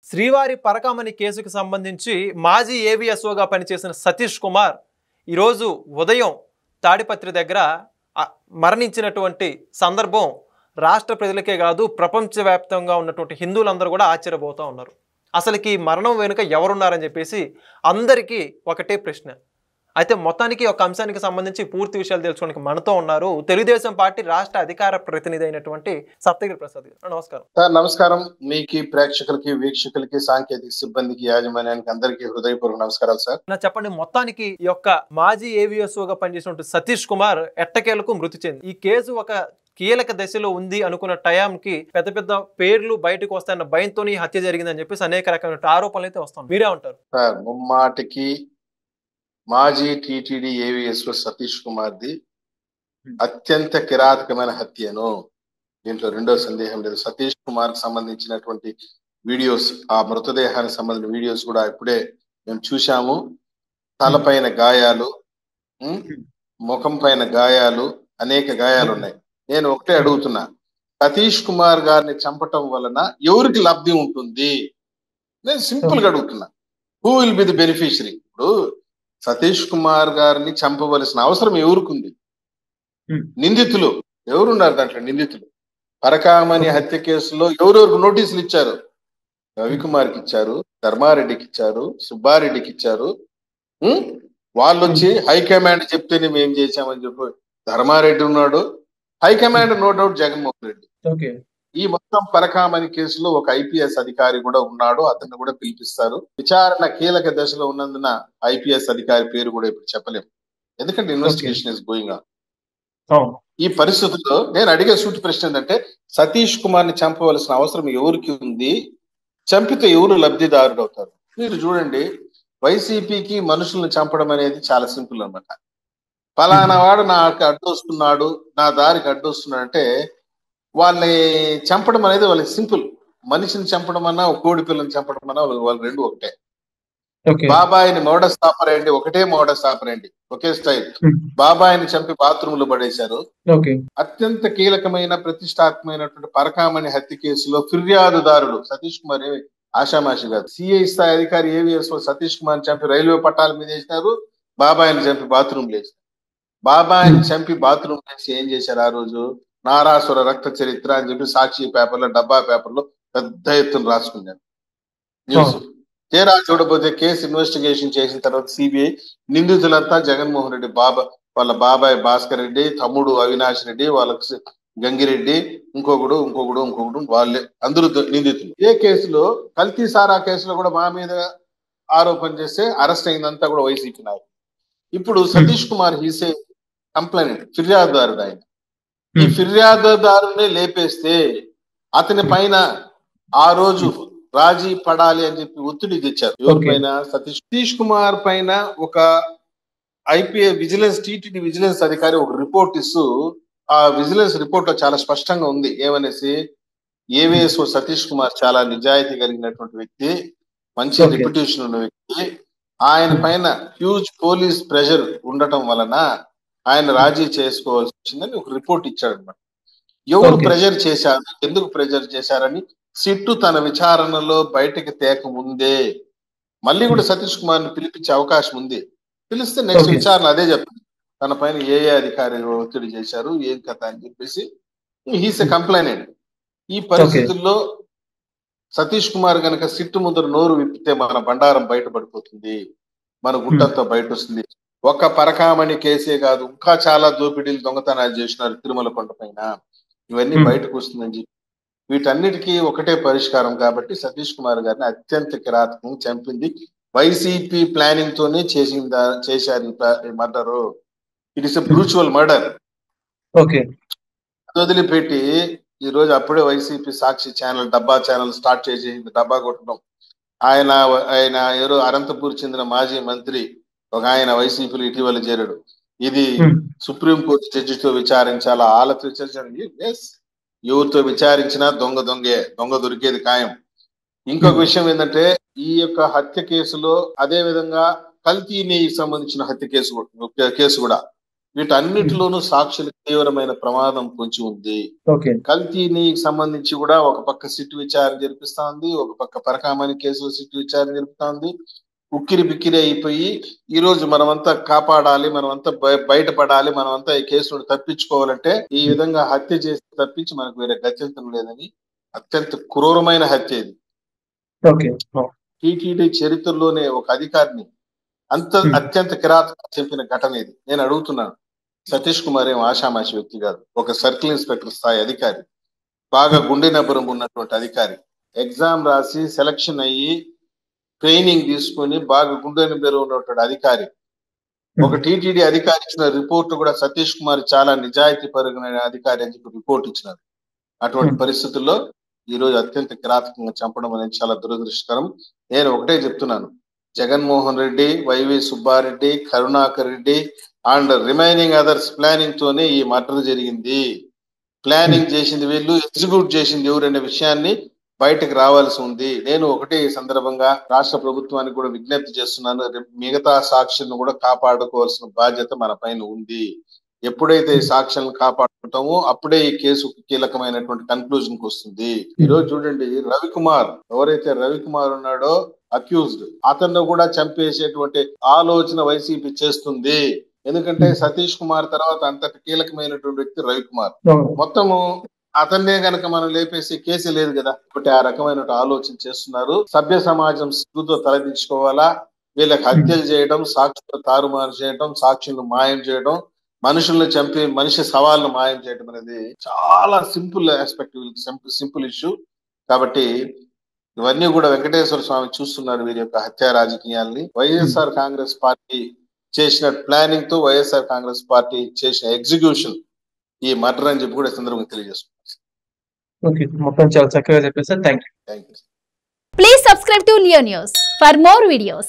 శ్రీవారి పరకామణి కేసుకు సంబంధించి మాజీ ఏవిఎస్ఓగా పనిచేసిన సతీష్ కుమార్ ఈరోజు ఉదయం తాడిపత్రి దగ్గర మరణించినటువంటి సందర్భం రాష్ట్ర ప్రజలకే కాదు ప్రపంచవ్యాప్తంగా ఉన్నటువంటి హిందువులందరూ కూడా ఆశ్చర్యపోతూ ఉన్నారు. అసలుకి మరణం వెనుక ఎవరున్నారని చెప్పేసి అందరికీ ఒకటే ప్రశ్న. అయితే మొత్తానికి ఒక అంశానికి సంబంధించి పూర్తి విషయాలు తెలుసుకోవడానికి మనతో ఉన్నారు తెలుగుదేశం పార్టీ రాష్ట్ర అధికార ప్రతినిధి అయినటువంటి సప్తగిరి ప్రసాద్ గారు. నమస్కారం సార్. నమస్కారం. మీకు ప్రేక్షకులకి వీక్షకులకి సాంకేతిక సిబ్బందికి యాజమాన్యానికి అందరికీ హృదయపూర్వక నమస్కారాలు సార్. చెప్పండి, మొత్తానికి ఈ యొక్క మాజీ ఏవిఎస్ఓగా పనిచేసినటువంటి సతీష్ కుమార్ ఎట్టకేలకు మృతి చెంది ఈ కేసు ఒక కీలక దశలో ఉంది అనుకున్న టైంకి పెద్ద పెద్ద పేర్లు బయటకు వస్తాయన్న భయంతో హత్య జరిగిందని చెప్పేసి అనేక రకమైన ఆరోపణలు అయితే వస్తాయి. మీరే ఉంటారు సార్? ముమ్మాటికి మాజీ టీటీడీ ఏవిఎస్ఓ సతీష్ కుమార్ది అత్యంత కిరాతకమైన హత్యను, దీంట్లో రెండో సందేహం లేదు. సతీష్ కుమార్ కి సంబంధించినటువంటి వీడియోస్, ఆ మృతదేహానికి సంబంధించిన వీడియోస్ కూడా ఇప్పుడే మేము చూశాము. తలపైన గాయాలు, ముఖం పైన గాయాలు, అనేక గాయాలు ఉన్నాయి. నేను ఒకటే అడుగుతున్నా, సతీష్ కుమార్ గారిని చంపటం వలన ఎవరికి లబ్ధి ఉంటుంది? నేను సింపుల్ గా అడుగుతున్నా, who will be the beneficiary? ఇప్పుడు సతీష్ కుమార్ గారిని చంపవలసిన అవసరం ఎవరికి? నిందితులు ఎవరున్నారు దాంట్లో? నిందితులు పరకామణి హత్య కేసులో ఎవరెవరికి నోటీసులు ఇచ్చారు? రవికుమార్కి ఇచ్చారు, ధర్మారెడ్డికి ఇచ్చారు, సుబ్బారెడ్డికి ఇచ్చారు. వాళ్ళు వచ్చి హైకమాండ్ చెప్తేనే మేము చేశామని చెప్పి ధర్మారెడ్డి ఉన్నాడు. High command no doubt Jaganmohan Reddy. ఈ మొత్తం పరకామణి కేసులో ఒక ఐపీఎస్ అధికారి కూడా ఉన్నాడు, అతన్ని కూడా పిలిపిస్తారు. విచారణ కీలక దశలో ఉన్నందున ఐపీఎస్ అధికారి పేరు కూడా ఇప్పుడు చెప్పలేము, ఎందుకంటే ఇన్వెస్టిగేషన్ ఇస్ గోయింగ్ ఆన్. ఈ పరిస్థితుల్లో నేను అడిగే సూటి ప్రశ్న ఏంటంటే, సతీష్ కుమార్ ని చంపవలసిన అవసరం ఎవరికి ఉంది? చంపితే ఎవరు లబ్ధిదారుడు అవుతారు? మీరు చూడండి, వైసీపీకి మనుషులను చంపడం అనేది చాలా సింపుల్ అన్నమాట. ఫలానా వాడు నాకు అడ్డొస్తున్నాడు, నా దారికి అడ్డొస్తున్నాడు అంటే వాళ్ళని చంపడం అనేది వాళ్ళకి సింపుల్. మనిషిని చంపడం అన్నా, కోడి పిల్లని చంపడం అన్నా వాళ్ళు రెండు ఒకటే. బాబాయిని మోడస్ ఆపరేండి, ఒకటే మోడస్ ఆపరేండి, ఒకే స్టైల్. బాబాయిని చంపి బాత్రూమ్ లో పడేశారు. అత్యంత కీలకమైన ప్రతిష్టాత్మకమైనటువంటి పరకామణి హత్య కేసులో ఫిర్యాదుదారుడు సతీష్ కుమార్ ఆషామాషి కాదు. సిఐ స్థాయి అధికారి ఏవిఎస్ఓ సతీష్ కుమార్ చంపి రైల్వే పట్టాల మీద వేసినారు, బాబాయిని చంపి బాత్రూమ్ వేసినారు. బాబాయిని చంపి బాత్రూమ్ వేసి ఏం చేశారు? ఆ రోజు నారాసుర రక్త చరిత్ర అని చెప్పి సాక్షి పేపర్లో, డబ్బా పేపర్లో పెద్ద ఎత్తున రాసుకున్నారు న్యూస్. తీరా చూడబోతే కేసు ఇన్వెస్టిగేషన్ చేసిన తర్వాత సిబిఐ నిందితులంతా జగన్మోహన్ రెడ్డి వాళ్ళ బాబాయ్ భాస్కర్ రెడ్డి, తమ్ముడు అవినాష్ రెడ్డి, వాళ్ళకి గంగిరెడ్డి, ఇంకొకడు వాళ్ళే అందరూ నిందితులు. ఏ కేసులో? కల్తీ సారా కేసులో కూడా మా మీద ఆరోపణ చేస్తే అరెస్ట్ అయిందంతా కూడా వైసీపీ నాయకులు. ఇప్పుడు సతీష్ కుమార్ హీసే కంప్లైంట్, ఫిర్యాదుదారుడు. ఆయన ఈ ఫిర్యాదుదారునే లేపేస్తే అతని పైన ఆ రోజు రాజీ పడాలి అని చెప్పి ఒత్తిడి తెచ్చారు. ఎవరిపైన? సతీష్ కుమార్ పైన ఒక ఐపీఎస్ విజిలెన్స్, టీటీడీ విజిలెన్స్ అధికారి ఒక రిపోర్ట్ ఇస్తూ, ఆ విజిలెన్స్ రిపోర్ట్ లో చాలా స్పష్టంగా ఉంది ఏమనేసి, ఏవిఎస్ఓ సతీష్ కుమార్ చాలా నిజాయితీ కలిగినటువంటి వ్యక్తి, మంచి రెప్యుటేషన్ ఉన్న వ్యక్తి, ఆయన పైన హ్యూజ్ పోలీస్ ప్రెషర్ ఉండటం వలన ఆయన రాజీ చేసుకోవాల్సి వచ్చిందని ఒక రిపోర్ట్ ఇచ్చాడు అనమాట. ఎవరు ప్రెజర్ చేశారు, ఎందుకు ప్రెజర్ చేశారని సిట్టు తన విచారణలో బయటకు తేక ముందే మళ్ళీ కూడా సతీష్ కుమార్ ని పిలిపించే అవకాశం ఉంది. పిలిస్తే నెక్స్ట్ విచారణ అదే చెప్తుంది, తన పైన ఏ అధికారి ఒత్తిడి చేశారు, ఏం కథ అని చెప్పేసి. He's a complainant. ఈ పరిస్థితుల్లో సతీష్ కుమార్ కనుక సిట్టు ముందర నోరు విప్పితే మన బండారం బయటపడిపోతుంది, మన గుట్టంతా బయట వస్తుంది. ఒక్క పరకామణి కేసే కాదు, ఇంకా చాలా దోపిడీలు, దొంగతనాలు చేసినారు తిరుమల కొండ పైన, ఇవన్నీ బయటకు వస్తుందని చెప్పి వీటన్నిటికీ ఒకటే పరిష్కారం. కాబట్టి సతీష్ కుమార్ గారిని అత్యంత కిరాతకంగా చంపింది వైసీపీ ప్లానింగ్ తోనే చేశారు murder. It is a brutal murder. వదిలిపెట్టి ఈ రోజు అప్పుడే వైసీపీ సాక్షి ఛానల్, డబ్బా ఛానల్ స్టార్ట్ చేసి డబ్బా కొట్టడం. ఆయన ఎవరో అనంతపూర్ చెందిన మాజీ మంత్రి ఒక ఆయన వైసీపీలో ఇటీవల చేరాడు. ఇది సుప్రీంకోర్టు జడ్జితో విచారించాలా, ఆలతో విచారించాలి. ఎస్, ఎవరితో విచారించినా దొంగ దొరికేది ఖాయం. ఇంకొక విషయం ఏంటంటే, ఈ యొక్క హత్య కేసులో అదే విధంగా కల్తీని సంబంధించిన హత్య కేసు కూడా వీటన్నిటిలోనూ సాక్షులకు తీవ్రమైన ప్రమాదం పొంచి ఉంది. కల్తీని సంబంధించి కూడా ఒక పక్క సిట్ విచారణ జరిపిస్తా ఉంది, ఒక పక్క పరకామణి కేసులో సిట్ విచారణ జరుపుతా ఉంది. ఉక్కిరి బిక్కిరి అయిపోయి ఈ రోజు మనమంతా కాపాడాలి, మనమంతా బయటపడాలి, మనమంతా ఈ కేసును తప్పించుకోవాలంటే ఈ విధంగా హత్య చేసి తప్పించి మనకు వేరే గత్యంతరం లేదని అత్యంత క్రూరమైన హత్య ఇది. టీటీడీ చరిత్రలోనే ఒక అధికారిని అత్యంత కిరాతకంగా చెప్పిన ఘటన ఇది. నేను అడుగుతున్నాను, సతీష్ కుమార్ ఏం ఆషామాషి వ్యక్తి కాదు, ఒక సర్కిల్ ఇన్స్పెక్టర్ స్థాయి అధికారి, బాగా గుండె నబ్బరం ఉన్నటువంటి అధికారి, ఎగ్జామ్ రాసి సెలక్షన్ అయ్యి ట్రైనింగ్ తీసుకొని బాగా గుండె నబ్బరం ఉన్నటువంటి అధికారి. ఒక టీటీడీ అధికారి ఇచ్చిన రిపోర్ట్ కూడా సతీష్ కుమార్ చాలా నిజాయితీ పరుగైన అధికారి అని చెప్పి రిపోర్ట్ ఇచ్చినారు. అటువంటి పరిస్థితుల్లో ఈ రోజు అత్యంత కిరాతకంగా చంపడం అనేది చాలా దురదృష్టకరం. నేను ఒకటే చెప్తున్నాను, Jaganmohan Reddy, YV Subba Reddy, Karunakar Reddy and remaining others planning తోనే ఈ మర్డర్ జరిగింది. ప్లానింగ్ చేసింది వీళ్ళు, ఎగ్జిక్యూట్ చేసింది ఎవరనే విషయాన్ని బయటకు రావాల్సి ఉంది. నేను ఒకటే ఈ సందర్భంగా రాష్ట్ర ప్రభుత్వానికి కూడా విజ్ఞప్తి చేస్తున్నాను, మిగతా సాక్షులను కూడా కాపాడుకోవాల్సిన బాధ్యత మన పైన ఉంది. ఎప్పుడైతే ఈ సాక్ష్యాలను కాపాడుకుంటామో అప్పుడే ఈ కేసు కీలకమైనటువంటి కన్క్లూజన్ కు వస్తుంది. ఈ రోజు చూడండి, రవికుమార్ ఎవరైతే రవికుమార్ ఉన్నాడో అక్యూజ్డ్, అతన్ని కూడా చంపేసేటువంటి ఆలోచన వైసీపీ చేస్తుంది. ఎందుకంటే సతీష్ కుమార్ తర్వాత అంతటి కీలకమైనటువంటి వ్యక్తి రవికుమార్. మొత్తము అతన్నే గనక మనం లేపేసి కేసు లేదు కదా, ఒకటి ఆ రకమైన ఆలోచన చేస్తున్నారు. సభ్య సమాజం సిగ్గుతో తలదించుకోవాలా, వీళ్ళకి హత్యలు చేయడం, సాక్షులు తారుమారు చేయడం, సాక్షులను మాయం చేయడం, మనుషులను చంపి మనిషి సవాళ్ళను మాయం చేయడం అనేది చాలా సింపుల్ ఆస్పెక్ట్, సింపుల్ ఇష్యూ. కాబట్టి ఇవన్నీ కూడా వెంకటేశ్వర స్వామి చూస్తున్నారు వీరి యొక్క హత్యా రాజకీయాల్ని. వైఎస్ఆర్ కాంగ్రెస్ పార్టీ చేసిన ప్లానింగ్ తో వైఎస్ఆర్ కాంగ్రెస్ పార్టీ చేసిన ఎగ్జిక్యూషన్ ఈ మర్డర్ అని చెప్పి కూడా సందర్భంగా తెలియజేస్తున్నారు. మొత్తం చాలా చక్కగా చెప్పేసి thank you. Please subscribe to Leo News for more videos.